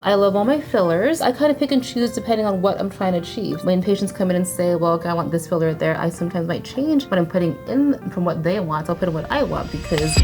I love all my fillers. I kind of pick and choose depending on what I'm trying to achieve. When patients come in and say, well, okay, I want this filler there, I sometimes might change what I'm putting in from what they want. So I'll put in what I want because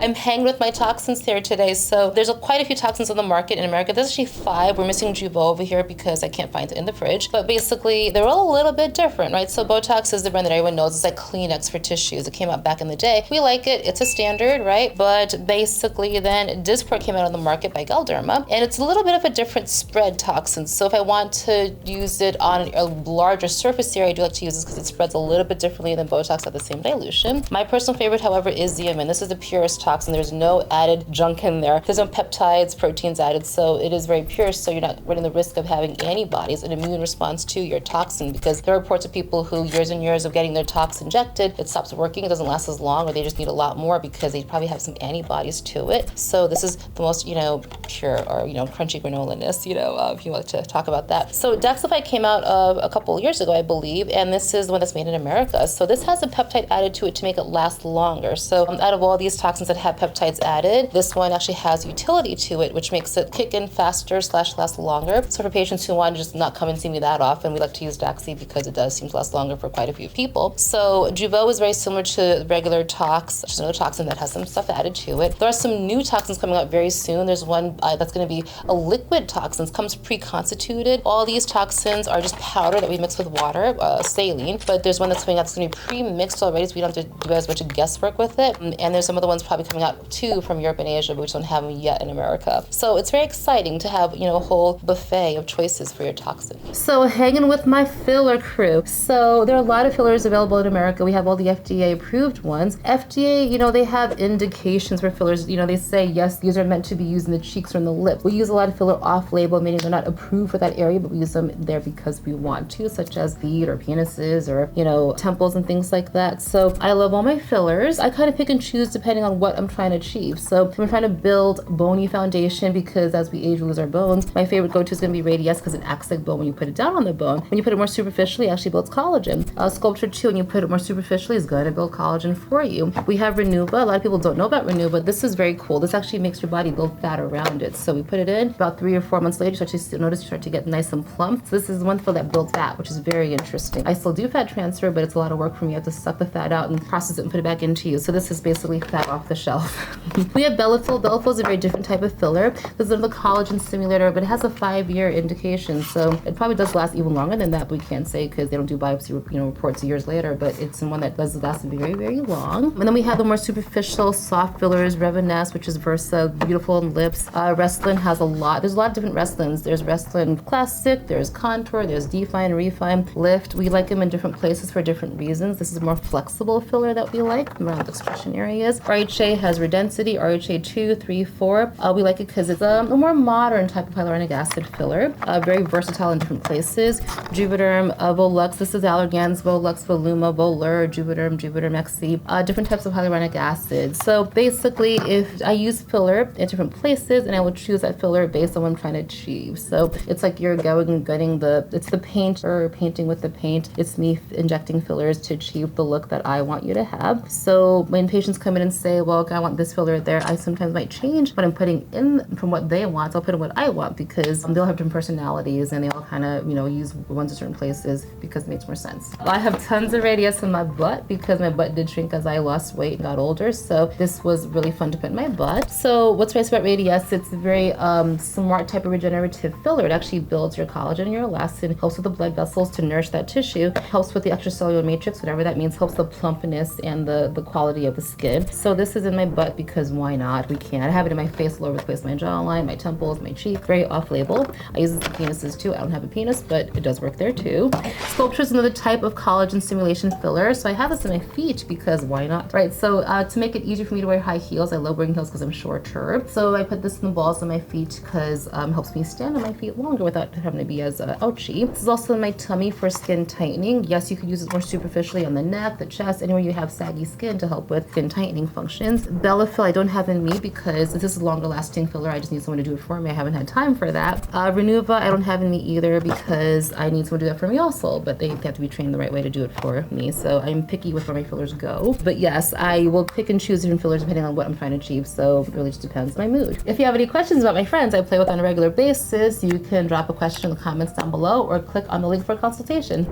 I'm hanging with my toxins here today. So there's quite a few toxins on the market in America. There's actually 5. We're missing Jeuveau over here because I can't find it in the fridge. But basically, they're all a little bit different, right? So Botox is the brand that everyone knows. It's like Kleenex for tissues. It came out back in the day. We like it. It's a standard, right? But basically then Dysport came out on the market by Galderma. And it's a little bit of a different spread toxin. So if I want to use it on a larger surface area, I do like to use this because it spreads a little bit differently than Botox at the same dilution. My personal favorite, however, is Xeomin. This is the purest toxin. There's no added junk in there. There's no peptides, proteins added, so it is very pure, so you're not running the risk of having antibodies, an immune response to your toxin, because there are reports of people who years and years of getting their tox injected, it stops working, it doesn't last as long, or they just need a lot more because they probably have some antibodies to it. So this is the most, pure or, crunchy granola-ness, if you want to talk about that. So Daxify came out a couple years ago, I believe, and this is the one that's made in America. So this has a peptide added to it to make it last longer. So out of all these toxins that have peptides added, this one actually has utility to it, which makes it kick in faster / last longer. So for patients who want to just not come and see me that often, we like to use Daxi because it does seem to last longer for quite a few people. So Jeuveau is very similar to regular Tox, which is another toxin that has some stuff added to it. There are some new toxins coming out very soon. There's one that's going to be a liquid toxin. It comes pre-constituted. All these toxins are just powder that we mix with water, saline, but there's one that's coming out that's going to be pre-mixed already, so we don't have to do as much guesswork with it. And there's some other ones probably coming out too from Europe and Asia, but we just don't have them yet in America. So it's very exciting to have, a whole buffet of choices for your toxin. So hanging with my filler crew. So there are a lot of fillers available in America. We have all the FDA approved ones. FDA, they have indications for fillers. They say, yes, these are meant to be used in the cheeks or in the lips. We use a lot of filler off-label, meaning they're not approved for that area, but we use them there because we want to, such as feet or penises or, temples and things like that. So I love all my fillers. I kind of pick and choose depending on what I'm trying to achieve. So if I'm trying to build bony foundation, because as we age, we lose our bones, my favorite go-to is going to be Radiesse because it acts like bone when you put it down on the bone. When you put it more superficially, it actually builds collagen. Sculpture 2, when you put it more superficially, is going to build collagen for you. We have Renuva. A lot of people don't know about Renuva. This is very cool. This actually makes your body build fat around it. So we put it in, about 3 or 4 months later, you start to get nice and plump. So this is one filler that builds fat, which is very interesting. I still do fat transfer, but it's a lot of work for me. You have to suck the fat out and process it and put it back into you. So this is basically fat off the shelf. We have Belafil. Belafil is a very different type of filler. This is another collagen stimulator, but it has a 5-year indication. So it probably does last even longer than that, but we can't say because they don't do biopsy reports years later, but it's one that does last very, very long. And then we have the more superficial soft fillers, Revanesse, which is Versa, beautiful on lips. Restylane has a lot. There's a lot of different Restylans. There's Restylane Classic, there's Contour, there's Define, Refine, Lift. We like them in different places for different reasons. This is a more flexible filler that we like around the expression areas. RHA has Redensity, RHA 2, 3, 4. We like it because it's a more modern type of hyaluronic acid filler, very versatile in different places. Juvederm, Volux, this is Allergan's Volux, Voluma, Volur, Juvederm, Juvederm XC, different types of hyaluronic acid. So basically, if I use filler in different places, and I will choose that filler based on what I'm trying to achieve. So it's like you're going and getting it's the paint or painting with the paint. It's me injecting fillers to achieve the look that I want you to have. So when patients come in and say, well, okay, I want this filler there, I sometimes might change what I'm putting in from what they want. So I'll put in what I want because they'll have different personalities and they all kind of, use ones in certain places because it makes more sense. I have tons of Radiesse in my butt because my butt did shrink as I lost weight and got older. So this was really fun to put in my butt. So what's nice about Radiesse, it's a very smart type of regenerative filler. It actually builds your collagen and your elastin, helps with the blood vessels to nourish that tissue, helps with the extracellular matrix, whatever that means, helps the plumpness and the quality of the skin. So this is in my butt because why not? We can. I have it in my face all over the place, my jawline, my temples, my cheek, very off-label. I use this in penises too. I don't have a penis, but it does work there too. Sculpture is another type of collagen stimulation filler. So I have this in my feet because why not? Right, so to make it easier for me to wear high heels, I love wearing heels because I'm shorter. So I put this in the balls of my feet because it helps me stand on my feet longer without having to be as ouchy. This is also in my tummy for skin tightening. Yes, you could use it more superficially on the neck, the chest, anywhere you have saggy skin to help with skin tightening functions. Bellafill I don't have in me because this is a longer lasting filler. I just need someone to do it for me. I haven't had time for that. Renuva I don't have in me either because I need someone to do that for me also, but they have to be trained the right way to do it for me. So I'm picky with where my fillers go. But yes, I will pick and choose different fillers depending on what I'm trying to achieve. So it really just depends on my mood. If you have any questions about my friends I play with on a regular basis, you can drop a question in the comments down below or click on the link for a consultation.